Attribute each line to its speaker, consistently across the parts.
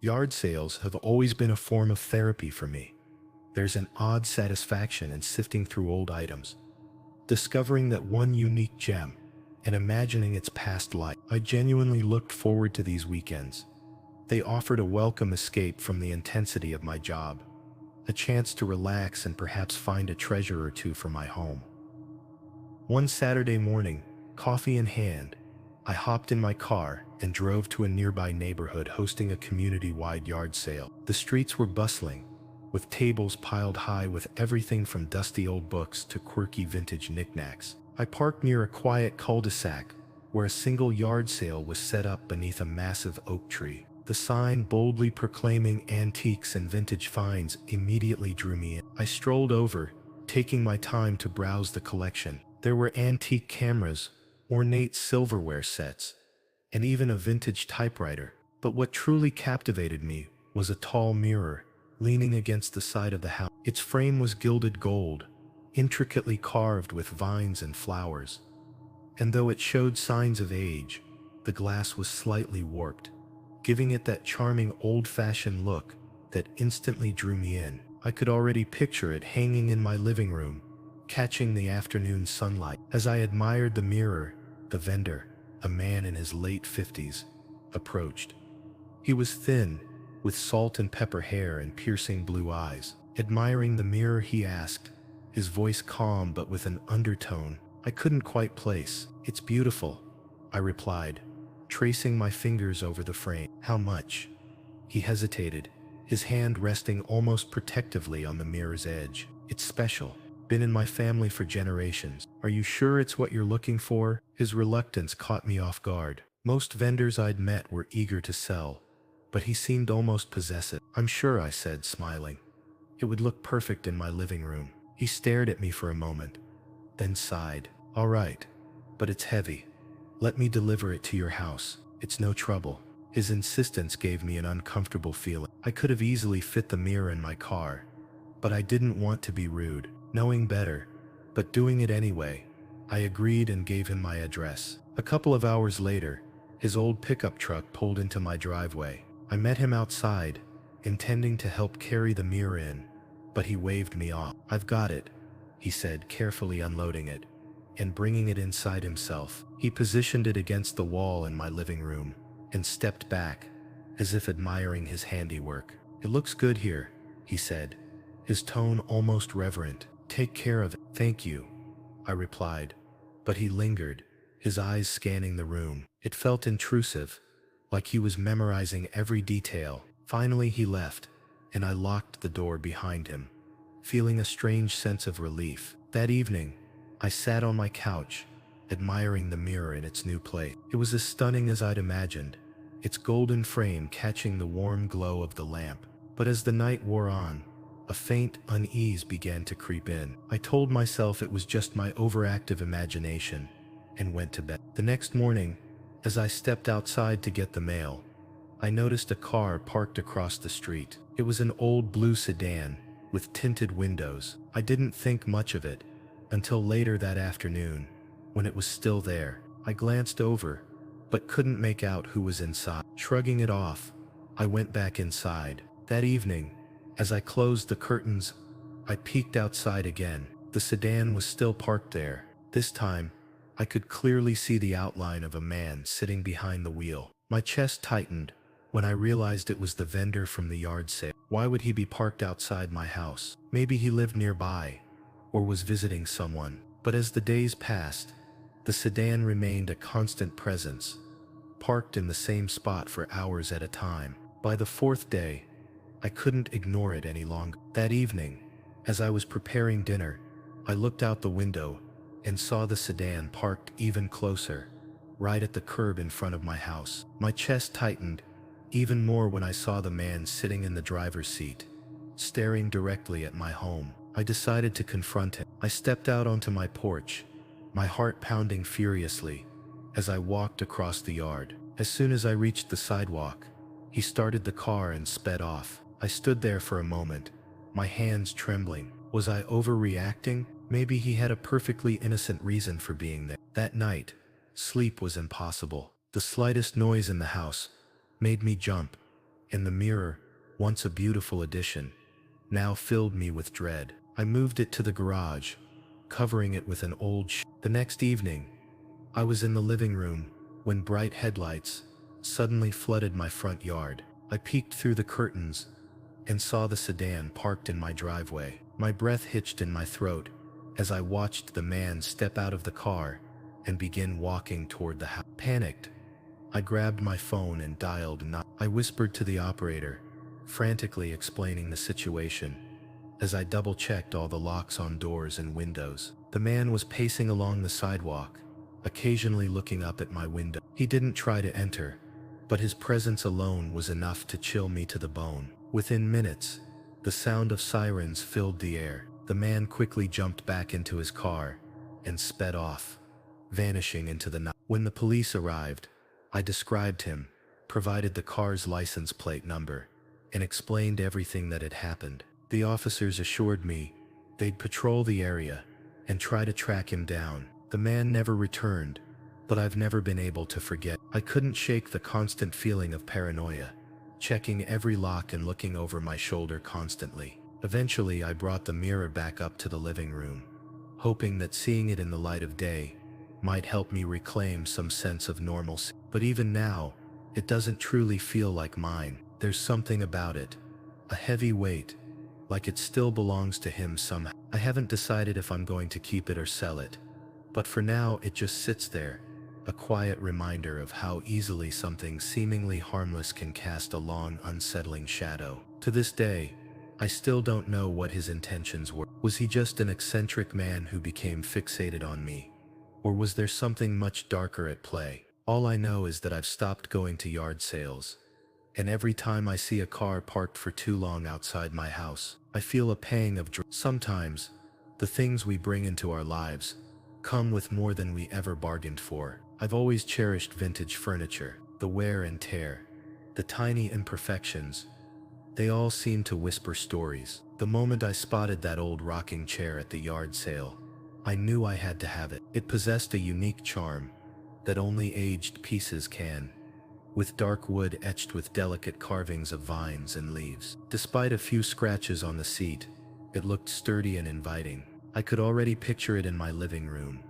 Speaker 1: Yard sales have always been a form of therapy for me. There's an odd satisfaction in sifting through old items, discovering that one unique gem, and imagining its past life. I genuinely looked forward to these weekends. They offered a welcome escape from the intensity of my job, a chance to relax and perhaps find a treasure or two for my home. One Saturday morning, coffee in hand, I hopped in my car and drove to a nearby neighborhood hosting a community-wide yard sale. The streets were bustling, with tables piled high with everything from dusty old books to quirky vintage knickknacks. I parked near a quiet cul-de-sac where a single yard sale was set up beneath a massive oak tree. The sign boldly proclaiming antiques and vintage finds immediately drew me in. I strolled over, taking my time to browse the collection. There were antique cameras, ornate silverware sets, and even a vintage typewriter. But what truly captivated me was a tall mirror leaning against the side of the house. Its frame was gilded gold, intricately carved with vines and flowers. And though it showed signs of age, the glass was slightly warped, giving it that charming old-fashioned look that instantly drew me in. I could already picture it hanging in my living room, catching the afternoon sunlight. As I admired the mirror, the vendor, a man in his late 50s, approached. He was thin, with salt and pepper hair and piercing blue eyes. Admiring the mirror, he asked, his voice calm but with an undertone I couldn't quite place. "It's beautiful," I replied, tracing my fingers over the frame. "How much?" He hesitated, his hand resting almost protectively on the mirror's edge. "It's special. Been in my family for generations." "Are you sure it's what you're looking for?" His reluctance caught me off guard. Most vendors I'd met were eager to sell, but he seemed almost possessive. "I'm sure," I said, smiling. "It would look perfect in my living room." He stared at me for a moment, then sighed. "All right, but it's heavy. Let me deliver it to your house. It's no trouble." His insistence gave me an uncomfortable feeling. I could have easily fit the mirror in my car, but I didn't want to be rude. Knowing better, but doing it anyway, I agreed and gave him my address. A couple of hours later, his old pickup truck pulled into my driveway. I met him outside, intending to help carry the mirror in, but he waved me off. "I've got it," he said, carefully unloading it and bringing it inside himself. He positioned it against the wall in my living room and stepped back, as if admiring his handiwork. "It looks good here," he said, his tone almost reverent. "Take care of it." "Thank you," I replied, but he lingered, his eyes scanning the room. It felt intrusive, like he was memorizing every detail. Finally he left, and I locked the door behind him, feeling a strange sense of relief. That evening, I sat on my couch, admiring the mirror in its new place. It was as stunning as I'd imagined, its golden frame catching the warm glow of the lamp. But as the night wore on, a faint unease began to creep in. I told myself it was just my overactive imagination, and went to bed. The next morning, as I stepped outside to get the mail, I noticed a car parked across the street. It was an old blue sedan with tinted windows. I didn't think much of it until later that afternoon, when it was still there. I glanced over, but couldn't make out who was inside. Shrugging it off, I went back inside. That evening, as I closed the curtains, I peeked outside again. The sedan was still parked there. This time, I could clearly see the outline of a man sitting behind the wheel. My chest tightened when I realized it was the vendor from the yard sale. Why would he be parked outside my house? Maybe he lived nearby, or was visiting someone. But as the days passed, the sedan remained a constant presence, parked in the same spot for hours at a time. By the fourth day, I couldn't ignore it any longer. That evening, as I was preparing dinner, I looked out the window and saw the sedan parked even closer, right at the curb in front of my house. My chest tightened even more when I saw the man sitting in the driver's seat, staring directly at my home. I decided to confront him. I stepped out onto my porch, my heart pounding furiously as I walked across the yard. As soon as I reached the sidewalk, he started the car and sped off. I stood there for a moment, my hands trembling. Was I overreacting? Maybe he had a perfectly innocent reason for being there. That night, sleep was impossible. The slightest noise in the house made me jump, and the mirror, once a beautiful addition, now filled me with dread. I moved it to the garage, covering it with an old The next evening, I was in the living room when bright headlights suddenly flooded my front yard. I peeked through the curtains and saw the sedan parked in my driveway. My breath hitched in my throat as I watched the man step out of the car and begin walking toward the house. Panicked, I grabbed my phone and dialed 9. I whispered to the operator, frantically explaining the situation as I double-checked all the locks on doors and windows. The man was pacing along the sidewalk, occasionally looking up at my window. He didn't try to enter, but his presence alone was enough to chill me to the bone. Within minutes, the sound of sirens filled the air. The man quickly jumped back into his car and sped off, vanishing into the night. When the police arrived, I described him, provided the car's license plate number, and explained everything that had happened. The officers assured me they'd patrol the area and try to track him down. The man never returned, but I've never been able to forget. I couldn't shake the constant feeling of paranoia, checking every lock and looking over my shoulder constantly. Eventually, I brought the mirror back up to the living room, hoping that seeing it in the light of day might help me reclaim some sense of normalcy. But even now, it doesn't truly feel like mine. There's something about it, a heavy weight, like it still belongs to him somehow. I haven't decided if I'm going to keep it or sell it, but for now it just sits there, a quiet reminder of how easily something seemingly harmless can cast a long, unsettling shadow. To this day, I still don't know what his intentions were. Was he just an eccentric man who became fixated on me? Or was there something much darker at play? All I know is that I've stopped going to yard sales, and every time I see a car parked for too long outside my house, I feel a pang of dread. Sometimes, the things we bring into our lives come with more than we ever bargained for. I've always cherished vintage furniture, the wear and tear, the tiny imperfections. They all seem to whisper stories. The moment I spotted that old rocking chair at the yard sale, I knew I had to have it. It possessed a unique charm that only aged pieces can, with dark wood etched with delicate carvings of vines and leaves. Despite a few scratches on the seat, it looked sturdy and inviting. I could already picture it in my living room,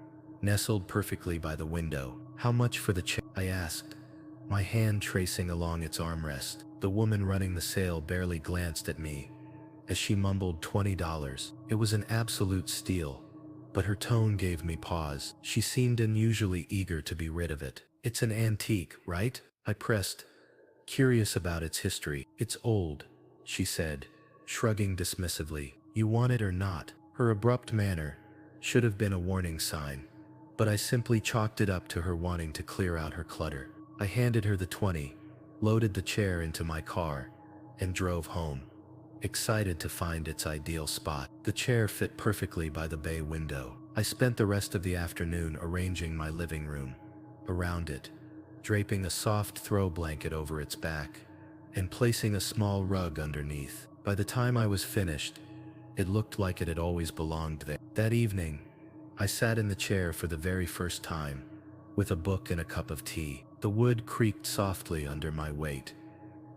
Speaker 1: nestled perfectly by the window. "How much for the chair?" I asked, my hand tracing along its armrest. The woman running the sale barely glanced at me as she mumbled $20. It was an absolute steal, but her tone gave me pause. She seemed unusually eager to be rid of it. "It's an antique, right?" I pressed, curious about its history. "It's old," she said, shrugging dismissively. "You want it or not?" Her abrupt manner should have been a warning sign, but I simply chalked it up to her wanting to clear out her clutter. I handed her the 20, loaded the chair into my car, and drove home, excited to find its ideal spot. The chair fit perfectly by the bay window. I spent the rest of the afternoon arranging my living room around it, draping a soft throw blanket over its back, and placing a small rug underneath. By the time I was finished, it looked like it had always belonged there. That evening, I sat in the chair for the very first time, with a book and a cup of tea. The wood creaked softly under my weight,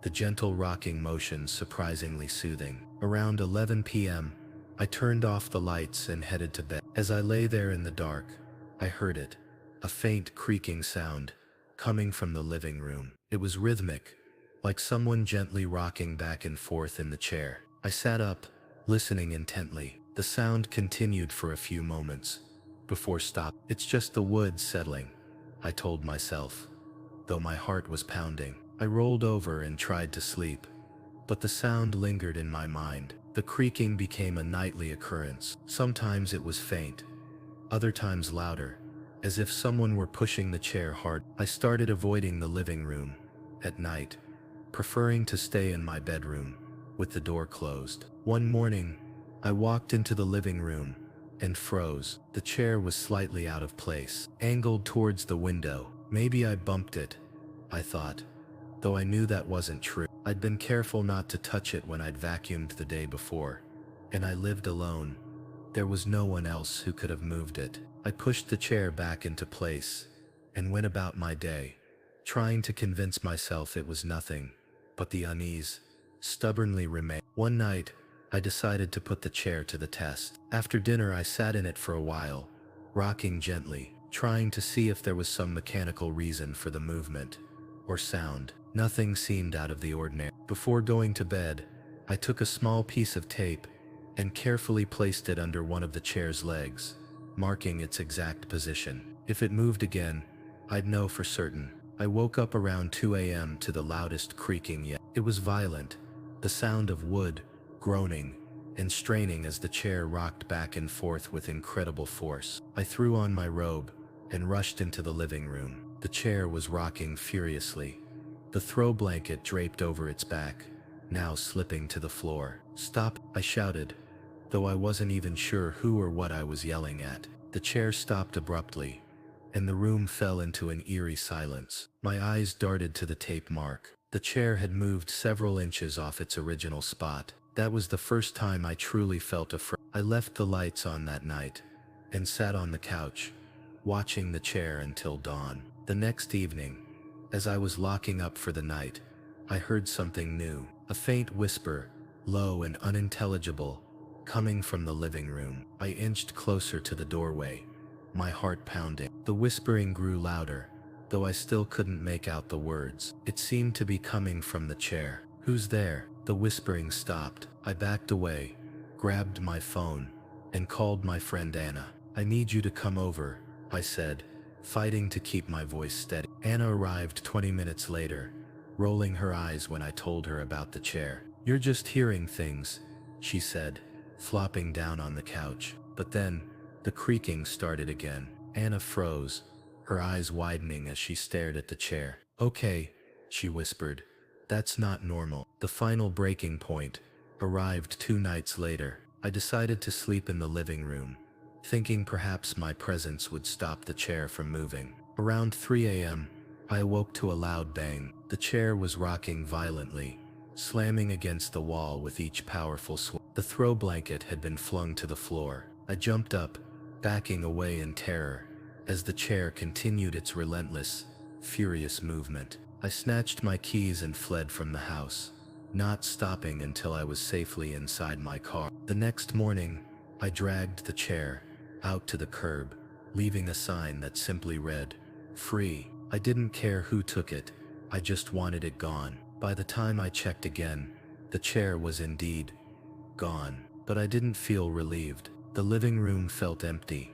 Speaker 1: the gentle rocking motion surprisingly soothing. Around 11 p.m., I turned off the lights and headed to bed. As I lay there in the dark, I heard it, a faint creaking sound, coming from the living room. It was rhythmic, like someone gently rocking back and forth in the chair. I sat up, listening intently. The sound continued for a few moments, before stopping. "It's just the wood settling," I told myself, though my heart was pounding. I rolled over and tried to sleep, but the sound lingered in my mind. The creaking became a nightly occurrence. Sometimes it was faint, other times louder, as if someone were pushing the chair hard. I started avoiding the living room at night, preferring to stay in my bedroom with the door closed. One morning, I walked into the living room and froze. The chair was slightly out of place, angled towards the window. Maybe I bumped it, I thought, though I knew that wasn't true. I'd been careful not to touch it when I'd vacuumed the day before, and I lived alone. There was no one else who could have moved it. I pushed the chair back into place and went about my day, trying to convince myself it was nothing but the unease stubbornly remained. One night, I decided to put the chair to the test. After dinner, I sat in it for a while, rocking gently, trying to see if there was some mechanical reason for the movement or sound. Nothing seemed out of the ordinary. Before going to bed, I took a small piece of tape and carefully placed it under one of the chair's legs, marking its exact position. If it moved again, I'd know for certain. I woke up around 2 a.m. to the loudest creaking yet. It was violent, the sound of wood groaning and straining as the chair rocked back and forth with incredible force. I threw on my robe and rushed into the living room. The chair was rocking furiously, the throw blanket draped over its back, now slipping to the floor. "Stop!" I shouted, though I wasn't even sure who or what I was yelling at. The chair stopped abruptly, and the room fell into an eerie silence. My eyes darted to the tape mark. The chair had moved several inches off its original spot. That was the first time I truly felt afraid. I left the lights on that night and sat on the couch, watching the chair until dawn. The next evening, as I was locking up for the night, I heard something new. A faint whisper, low and unintelligible, coming from the living room. I inched closer to the doorway, my heart pounding. The whispering grew louder, though I still couldn't make out the words. It seemed to be coming from the chair. "Who's there?" The whispering stopped. I backed away, grabbed my phone, and called my friend Anna. "I need you to come over," I said, fighting to keep my voice steady. Anna arrived 20 minutes later, rolling her eyes when I told her about the chair. "You're just hearing things," she said, flopping down on the couch. But then, the creaking started again. Anna froze, her eyes widening as she stared at the chair. "Okay," she whispered, "that's not normal." The final breaking point arrived 2 nights later. I decided to sleep in the living room, thinking perhaps my presence would stop the chair from moving. Around 3 a.m., I awoke to a loud bang. The chair was rocking violently, slamming against the wall with each powerful swing. The throw blanket had been flung to the floor. I jumped up, backing away in terror, as the chair continued its relentless, furious movement. I snatched my keys and fled from the house, not stopping until I was safely inside my car. The next morning, I dragged the chair out to the curb, leaving a sign that simply read, "Free." I didn't care who took it, I just wanted it gone. By the time I checked again, the chair was indeed gone, but I didn't feel relieved. The living room felt empty,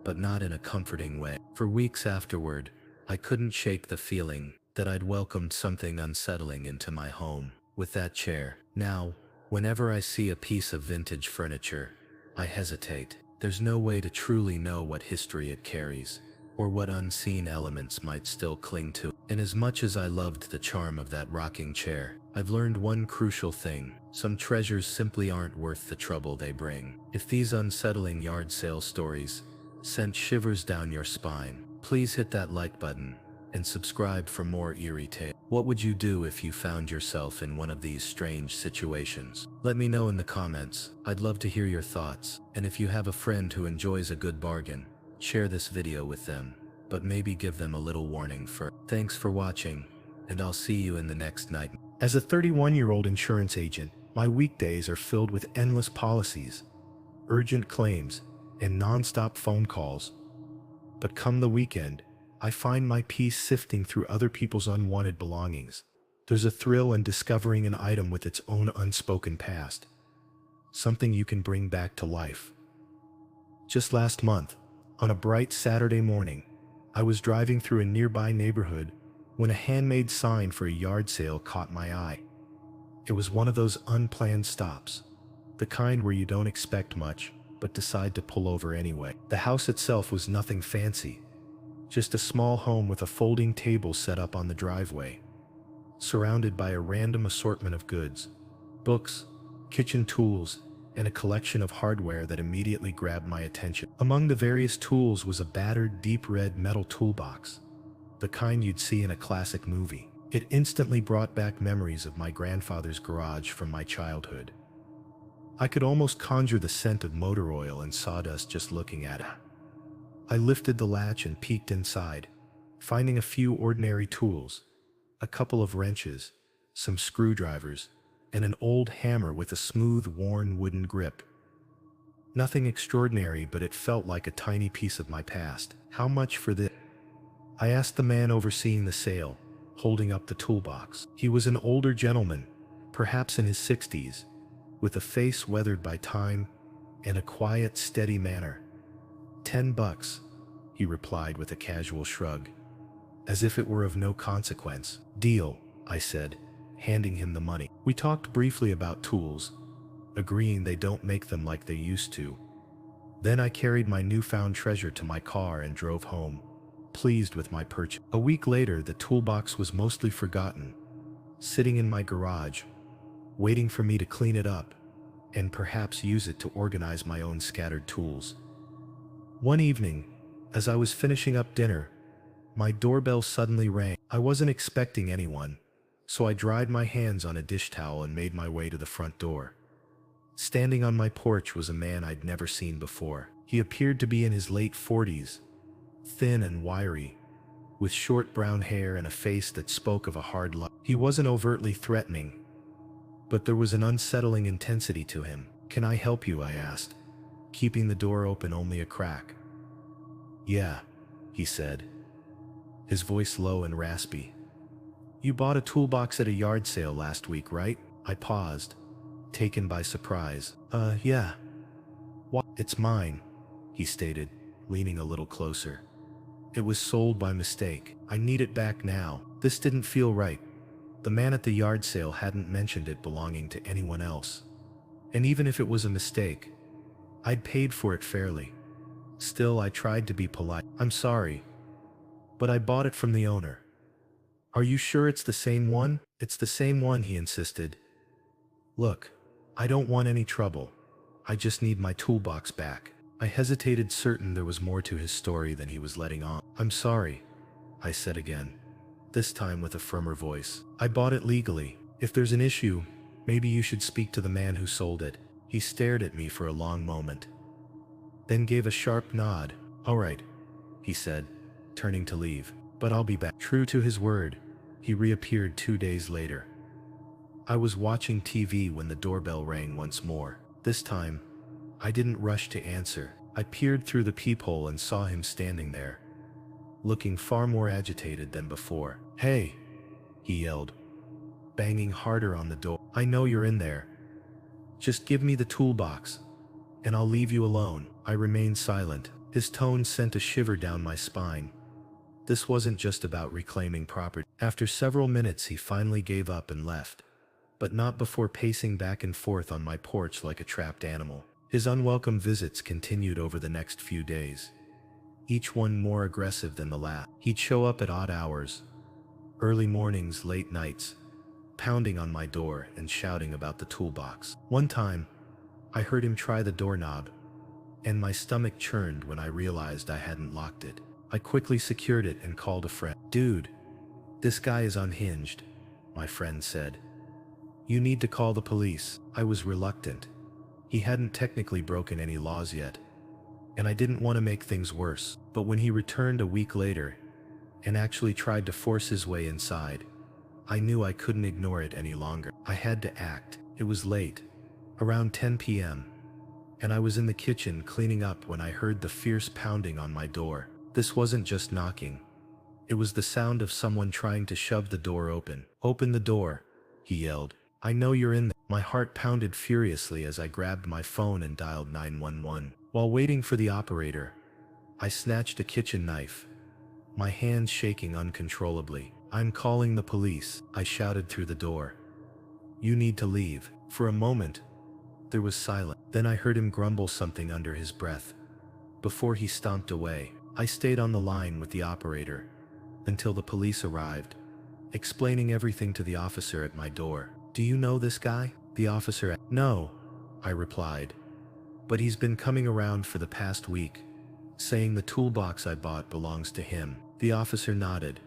Speaker 1: but not in a comforting way. For weeks afterward, I couldn't shake the feeling that I'd welcomed something unsettling into my home. With that chair, now, whenever I see a piece of vintage furniture, I hesitate. There's no way to truly know what history it carries, or what unseen elements might still cling to. And as much as I loved the charm of that rocking chair, I've learned one crucial thing: some treasures simply aren't worth the trouble they bring. If these unsettling yard sale stories sent shivers down your spine, please hit that like button and subscribe for more eerie tales. What would you do if you found yourself in one of these strange situations? Let me know in the comments. I'd love to hear your thoughts. And if you have a friend who enjoys a good bargain, share this video with them, but maybe give them a little warning first. Thanks for watching, and I'll see you in the next night. As a 31-year-old insurance agent, my weekdays are filled with endless policies, urgent claims, and non-stop phone calls. But come the weekend, I find my peace sifting through other people's unwanted belongings. There's a thrill in discovering an item with its own unspoken past, something you can bring back to life. Just last month, on a bright Saturday morning, I was driving through a nearby neighborhood when a handmade sign for a yard sale caught my eye. It was one of those unplanned stops, the kind where you don't expect much, but decide to pull over anyway. The house itself was nothing fancy, just a small home with a folding table set up on the driveway, surrounded by a random assortment of goods, books, kitchen tools, and a collection of hardware that immediately grabbed my attention. Among the various tools was a battered, deep red metal toolbox, the kind you'd see in a classic movie. It instantly brought back memories of my grandfather's garage from my childhood. I could almost conjure the scent of motor oil and sawdust just looking at it. I lifted the latch and peeked inside, finding a few ordinary tools, a couple of wrenches, some screwdrivers, and an old hammer with a smooth, worn wooden grip. Nothing extraordinary, but it felt like a tiny piece of my past. "How much for this?" I asked the man overseeing the sale, holding up the toolbox. He was an older gentleman, perhaps in his 60s, with a face weathered by time and a quiet, steady manner. $10, he replied with a casual shrug, as if it were of no consequence. "Deal," I said, handing him the money. We talked briefly about tools, agreeing they don't make them like they used to. Then I carried my newfound treasure to my car and drove home, pleased with my purchase. A week later, the toolbox was mostly forgotten, sitting in my garage, waiting for me to clean it up and perhaps use it to organize my own scattered tools. One evening, as I was finishing up dinner, my doorbell suddenly rang. I wasn't expecting anyone, so I dried my hands on a dish towel and made my way to the front door. Standing on my porch was a man I'd never seen before. He appeared to be in his late 40s, thin and wiry, with short brown hair and a face that spoke of a hard life. He wasn't overtly threatening, but there was an unsettling intensity to him. "Can I help you?" I asked, keeping the door open only a crack. "Yeah," he said, his voice low and raspy. "You bought a toolbox at a yard sale last week, right?" I paused, taken by surprise. Yeah." "What?" "It's mine," he stated, leaning a little closer. "It was sold by mistake. I need it back now." This didn't feel right. The man at the yard sale hadn't mentioned it belonging to anyone else. And even if it was a mistake, I'd paid for it fairly. Still, I tried to be polite. "I'm sorry, but I bought it from the owner." "Are you sure it's the same one?" "It's the same one," he insisted. "Look, I don't want any trouble. I just need my toolbox back." I hesitated, certain there was more to his story than he was letting on. "I'm sorry," I said again, this time with a firmer voice. "I bought it legally. If there's an issue, maybe you should speak to the man who sold it." He stared at me for a long moment, then gave a sharp nod. "All right," he said, turning to leave, "but I'll be back." True to his word, he reappeared 2 days later. I was watching TV when the doorbell rang once more. This time, I didn't rush to answer. I peered through the peephole and saw him standing there, looking far more agitated than before. "Hey!" he yelled, banging harder on the door. "I know you're in there. Just give me the toolbox, and I'll leave you alone." I remained silent. His tone sent a shiver down my spine. This wasn't just about reclaiming property. After several minutes, he finally gave up and left, but not before pacing back and forth on my porch like a trapped animal. His unwelcome visits continued over the next few days, each one more aggressive than the last. He'd show up at odd hours, early mornings, late nights, pounding on my door and shouting about the toolbox. One time, I heard him try the doorknob, and my stomach churned when I realized I hadn't locked it. I quickly secured it and called a friend. "Dude, this guy is unhinged," my friend said. "You need to call the police." I was reluctant. He hadn't technically broken any laws yet, and I didn't want to make things worse. But when he returned a week later and actually tried to force his way inside, I knew I couldn't ignore it any longer. I had to act. It was late, around 10 p.m., and I was in the kitchen cleaning up when I heard the fierce pounding on my door. This wasn't just knocking. It was the sound of someone trying to shove the door open. "Open the door," he yelled. "I know you're in there." My heart pounded furiously as I grabbed my phone and dialed 911. While waiting for the operator, I snatched a kitchen knife, my hands shaking uncontrollably. "I'm calling the police," I shouted through the door. "You need to leave." For a moment, there was silence. Then I heard him grumble something under his breath before he stomped away. I stayed on the line with the operator until the police arrived, explaining everything to the officer at my door. "Do you know this guy?" the officer asked. "No," I replied, "but he's been coming around for the past week, saying the toolbox I bought belongs to him." The officer nodded.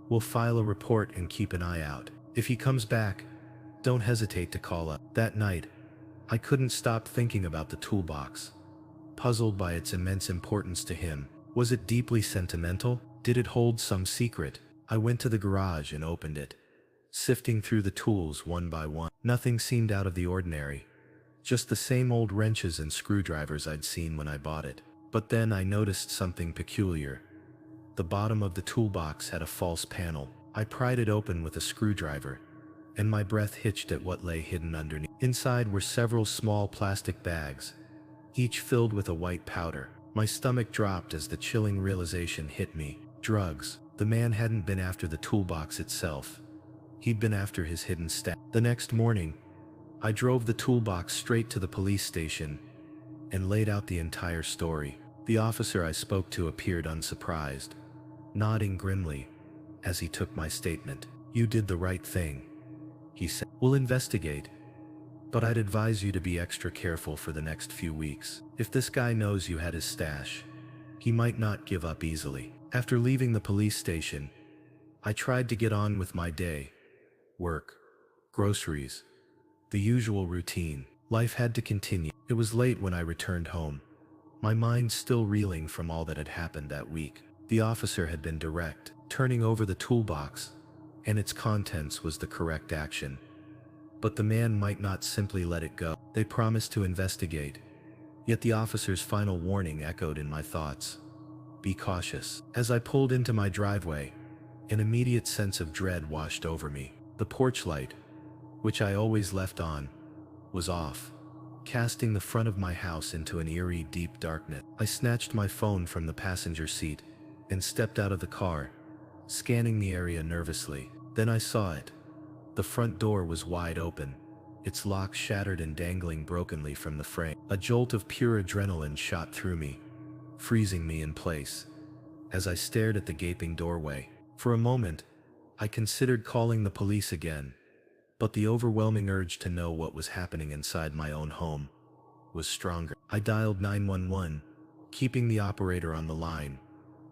Speaker 1: "We'll file a report and keep an eye out. If he comes back, don't hesitate to call up." That night, I couldn't stop thinking about the toolbox, puzzled by its immense importance to him. Was it deeply sentimental? Did it hold some secret? I went to the garage and opened it, sifting through the tools one by one. Nothing seemed out of the ordinary, just the same old wrenches and screwdrivers I'd seen when I bought it. But then I noticed something peculiar. The bottom of the toolbox had a false panel. I pried it open with a screwdriver, and my breath hitched at what lay hidden underneath. Inside were several small plastic bags, each filled with a white powder. My stomach dropped as the chilling realization hit me. Drugs. The man hadn't been after the toolbox itself. He'd been after his hidden stash. The next morning, I drove the toolbox straight to the police station and laid out the entire story. The officer I spoke to appeared unsurprised, nodding grimly as he took my statement. "You did the right thing," he said. "We'll investigate, but I'd advise you to be extra careful for the next few weeks. If this guy knows you had his stash, he might not give up easily." After leaving the police station, I tried to get on with my day. Work, groceries, the usual routine. Life had to continue. It was late when I returned home, my mind still reeling from all that had happened that week. The officer had been direct. Turning over the toolbox and its contents was the correct action. But the man might not simply let it go. They promised to investigate. Yet the officer's final warning echoed in my thoughts. Be cautious. As I pulled into my driveway, an immediate sense of dread washed over me. The porch light, which I always left on, was off, casting the front of my house into an eerie, deep darkness. I snatched my phone from the passenger seat and stepped out of the car, scanning the area nervously. Then I saw it. The front door was wide open, its lock shattered and dangling brokenly from the frame. A jolt of pure adrenaline shot through me, freezing me in place as I stared at the gaping doorway. For a moment, I considered calling the police again, but the overwhelming urge to know what was happening inside my own home was stronger. I dialed 911, keeping the operator on the line,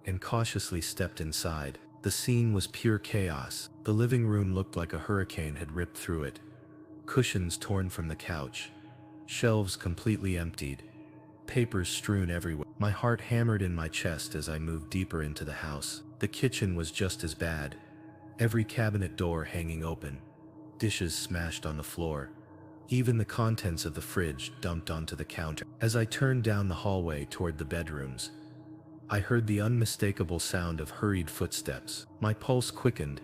Speaker 1: and cautiously stepped inside. The scene was pure chaos. The living room looked like a hurricane had ripped through it. Cushions torn from the couch, shelves completely emptied, papers strewn everywhere. My heart hammered in my chest as I moved deeper into the house. The kitchen was just as bad, every cabinet door hanging open, dishes smashed on the floor, even the contents of the fridge dumped onto the counter. As I turned down the hallway toward the bedrooms, I heard the unmistakable sound of hurried footsteps. My pulse quickened,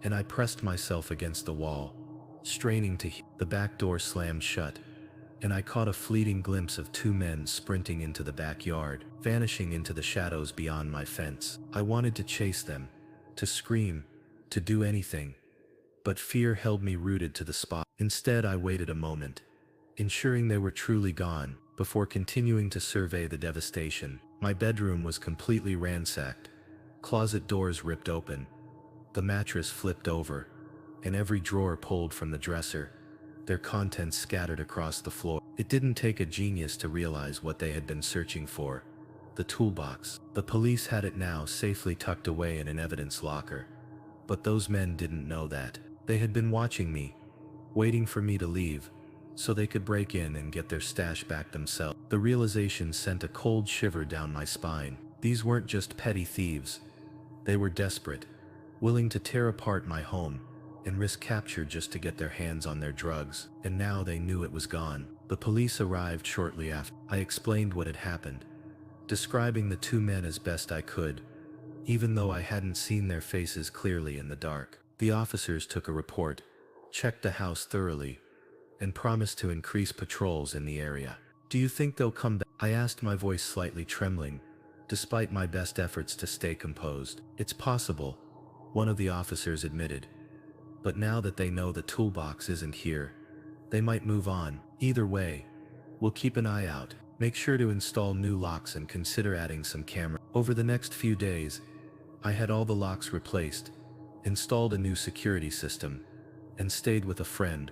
Speaker 1: and I pressed myself against the wall, straining to hear. The back door slammed shut, and I caught a fleeting glimpse of two men sprinting into the backyard, vanishing into the shadows beyond my fence. I wanted to chase them, to scream, to do anything, but fear held me rooted to the spot. Instead, I waited a moment, ensuring they were truly gone, before continuing to survey the devastation. My bedroom was completely ransacked, closet doors ripped open, the mattress flipped over, and every drawer pulled from the dresser, their contents scattered across the floor. It didn't take a genius to realize what they had been searching for: the toolbox. The police had it now, safely tucked away in an evidence locker. But those men didn't know that. They had been watching me, waiting for me to leave, so they could break in and get their stash back themselves. The realization sent a cold shiver down my spine. These weren't just petty thieves. They were desperate, willing to tear apart my home and risk capture just to get their hands on their drugs. And now they knew it was gone. The police arrived shortly after. I explained what had happened, describing the two men as best I could, even though I hadn't seen their faces clearly in the dark. The officers took a report, checked the house thoroughly, and promised to increase patrols in the area. "Do you think they'll come back?" I asked, my voice slightly trembling, despite my best efforts to stay composed. "It's possible," one of the officers admitted. "But now that they know the toolbox isn't here, they might move on. Either way, we'll keep an eye out. Make sure to install new locks and consider adding some cameras." Over the next few days, I had all the locks replaced, installed a new security system, and stayed with a friend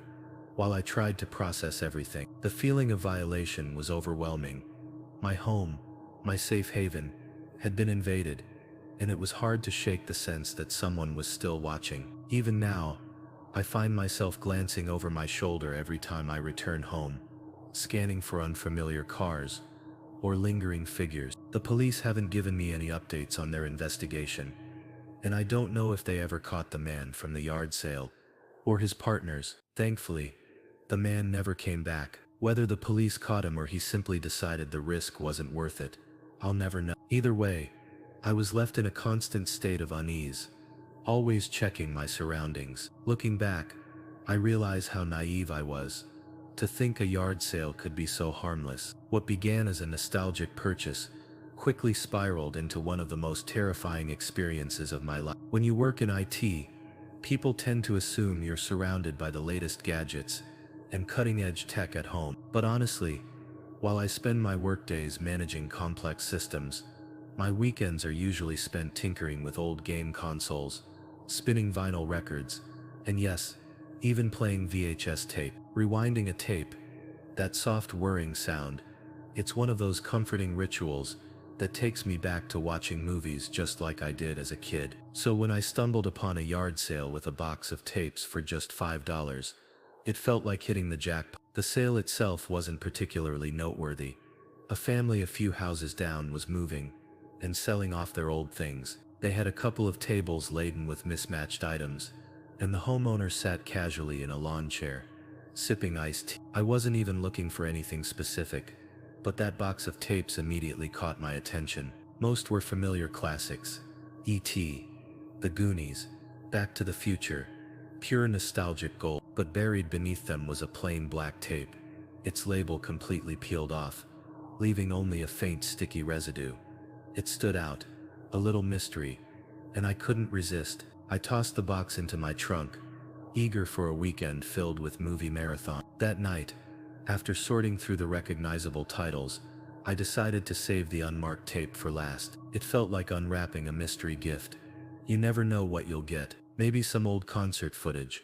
Speaker 1: while I tried to process everything. The feeling of violation was overwhelming. My home, my safe haven, had been invaded, and it was hard to shake the sense that someone was still watching. Even now, I find myself glancing over my shoulder every time I return home, scanning for unfamiliar cars or lingering figures. The police haven't given me any updates on their investigation, and I don't know if they ever caught the man from the yard sale. or his partners. Thankfully, the man never came back. Whether the police caught him or he simply decided the risk wasn't worth it, I'll never know. Either way, I was left in a constant state of unease, always checking my surroundings. Looking back, I realize how naive I was. To think a yard sale could be so harmless. What began as a nostalgic purchase quickly spiraled into one of the most terrifying experiences of my life. When you work in IT, people tend to assume you're surrounded by the latest gadgets and cutting-edge tech at home. But honestly, while I spend my workdays managing complex systems, my weekends are usually spent tinkering with old game consoles, spinning vinyl records, and yes, even playing VHS tape. Rewinding a tape, that soft whirring sound, it's one of those comforting rituals that takes me back to watching movies just like I did as a kid. So when I stumbled upon a yard sale with a box of tapes for just $5, it felt like hitting the jackpot. The sale itself wasn't particularly noteworthy. A family a few houses down was moving and selling off their old things. They had a couple of tables laden with mismatched items, and the homeowner sat casually in a lawn chair, sipping iced tea. I wasn't even looking for anything specific, but that box of tapes immediately caught my attention. Most were familiar classics: E.T., The Goonies, Back to the Future, pure nostalgic gold. But buried beneath them was a plain black tape, its label completely peeled off, leaving only a faint sticky residue. It stood out, a little mystery, and I couldn't resist. I tossed the box into my trunk, eager for a weekend filled with movie marathon. That night, after sorting through the recognizable titles, I decided to save the unmarked tape for last. It felt like unwrapping a mystery gift. You never know what you'll get. Maybe some old concert footage,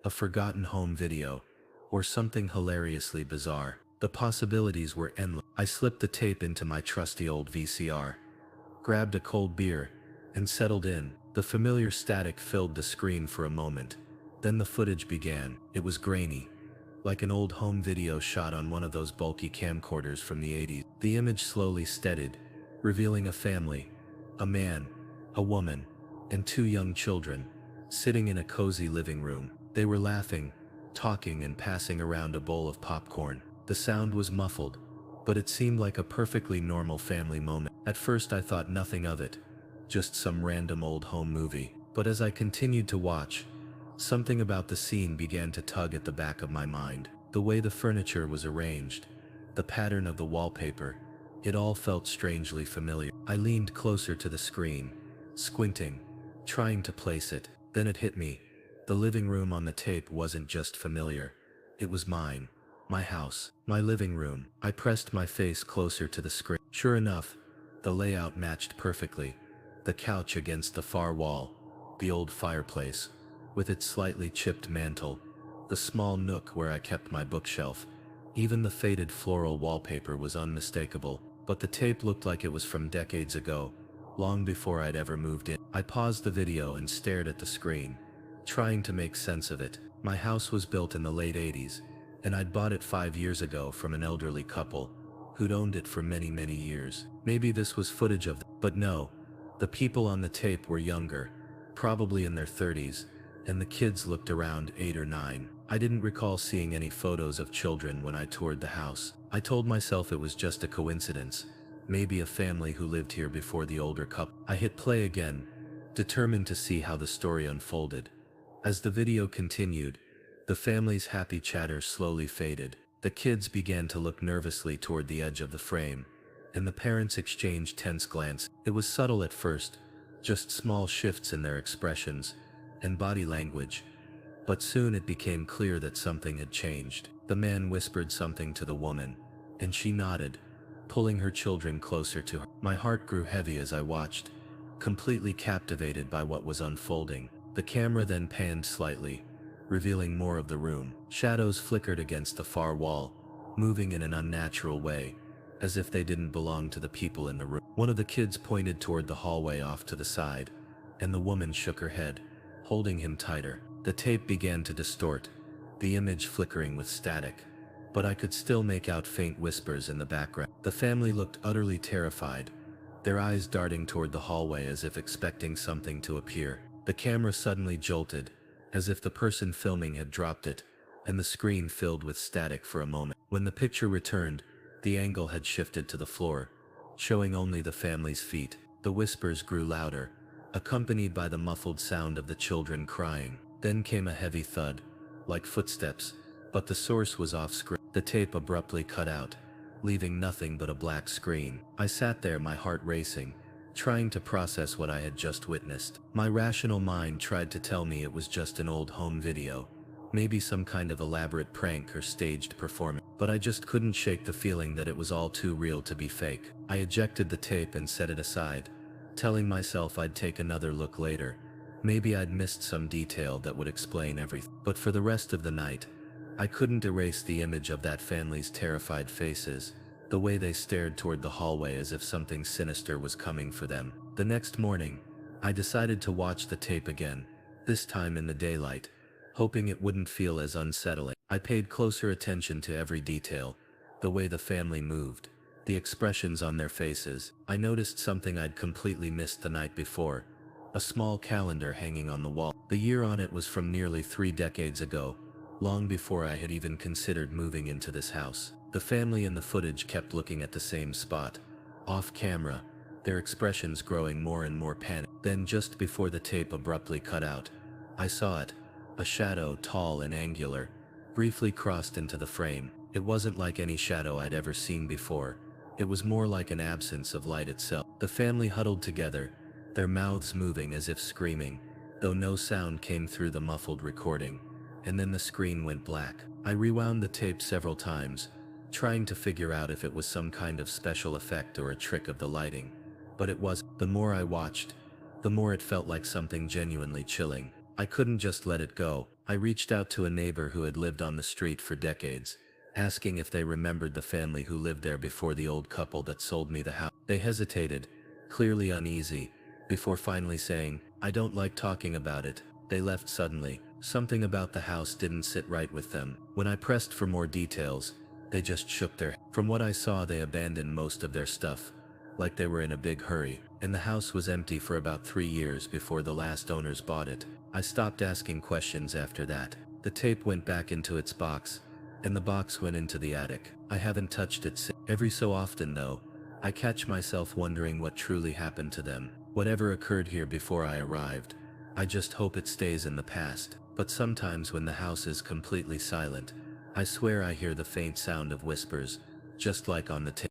Speaker 1: a forgotten home video, or something hilariously bizarre. The possibilities were endless. I slipped the tape into my trusty old VCR, grabbed a cold beer, and settled in. The familiar static filled the screen for a moment. Then the footage began. It was grainy, like an old home video shot on one of those bulky camcorders from the 80s. The image slowly steadied, revealing a family, a man, a woman, and two young children, sitting in a cozy living room. They were laughing, talking, and passing around a bowl of popcorn. The sound was muffled, but it seemed like a perfectly normal family moment. At first I thought nothing of it, just some random old home movie. But as I continued to watch, something about the scene began to tug at the back of my mind. The way the furniture was arranged, the pattern of the wallpaper, it all felt strangely familiar. I leaned closer to the screen, squinting, trying to place it. Then it hit me. The living room on the tape wasn't just familiar. It was mine. My house. My living room. I pressed my face closer to the screen. Sure enough, the layout matched perfectly. The couch against the far wall, the old fireplace, with its slightly chipped mantel, the small nook where I kept my bookshelf. Even the faded floral wallpaper was unmistakable, but the tape looked like it was from decades ago, long before I'd ever moved in. I paused the video and stared at the screen, trying to make sense of it. My house was built in the late 80s, and I'd bought it 5 years ago from an elderly couple who'd owned it for many, many years. Maybe this was footage of them, but no, the people on the tape were younger, probably in their 30s, and the kids looked around 8 or 9. I didn't recall seeing any photos of children when I toured the house. I told myself it was just a coincidence, maybe a family who lived here before the older couple. I hit play again, determined to see how the story unfolded. As the video continued, the family's happy chatter slowly faded. The kids began to look nervously toward the edge of the frame, and the parents exchanged tense glances. It was subtle at first, just small shifts in their expressions and body language, but soon it became clear that something had changed. The man whispered something to the woman, and she nodded, pulling her children closer to her. My heart grew heavy as I watched, completely captivated by what was unfolding. The camera then panned slightly, revealing more of the room. Shadows flickered against the far wall, moving in an unnatural way, as if they didn't belong to the people in the room. One of the kids pointed toward the hallway off to the side, and the woman shook her head, holding him tighter. The tape began to distort, the image flickering with static, but I could still make out faint whispers in the background. The family looked utterly terrified, their eyes darting toward the hallway as if expecting something to appear. The camera suddenly jolted, as if the person filming had dropped it, and the screen filled with static for a moment. When the picture returned, the angle had shifted to the floor, showing only the family's feet. The whispers grew louder, accompanied by the muffled sound of the children crying. Then came a heavy thud, like footsteps, but the source was off screen. The tape abruptly cut out, leaving nothing but a black screen. I sat there, my heart racing, trying to process what I had just witnessed. My rational mind tried to tell me it was just an old home video, maybe some kind of elaborate prank or staged performance, but I just couldn't shake the feeling that it was all too real to be fake. I ejected the tape and set it aside, telling myself I'd take another look later. Maybe I'd missed some detail that would explain everything. But for the rest of the night, I couldn't erase the image of that family's terrified faces, the way they stared toward the hallway as if something sinister was coming for them. The next morning, I decided to watch the tape again, this time in the daylight, hoping it wouldn't feel as unsettling. I paid closer attention to every detail, the way the family moved, the expressions on their faces. I noticed something I'd completely missed the night before, a small calendar hanging on the wall. The year on it was from nearly 3 decades ago, long before I had even considered moving into this house. The family in the footage kept looking at the same spot, off camera, their expressions growing more and more panicked. Then just before the tape abruptly cut out, I saw it, a shadow tall and angular, briefly crossed into the frame. It wasn't like any shadow I'd ever seen before. It was more like an absence of light itself. The family huddled together, their mouths moving as if screaming, though no sound came through the muffled recording. And then the screen went black. I rewound the tape several times, trying to figure out if it was some kind of special effect or a trick of the lighting. But it wasn't. The more I watched, the more it felt like something genuinely chilling. I couldn't just let it go. I reached out to a neighbor who had lived on the street for decades, asking if they remembered the family who lived there before the old couple that sold me the house. They hesitated, clearly uneasy, before finally saying, "I don't like talking about it." They left suddenly. Something about the house didn't sit right with them. When I pressed for more details, they just shook their head. From what I saw, they abandoned most of their stuff, like they were in a big hurry, and the house was empty for about 3 years before the last owners bought it. I stopped asking questions after that. The tape went back into its box, and the box went into the attic. I haven't touched it since. Every so often, though, I catch myself wondering what truly happened to them. Whatever occurred here before I arrived, I just hope it stays in the past. But sometimes when the house is completely silent, I swear I hear the faint sound of whispers, just like on the tape.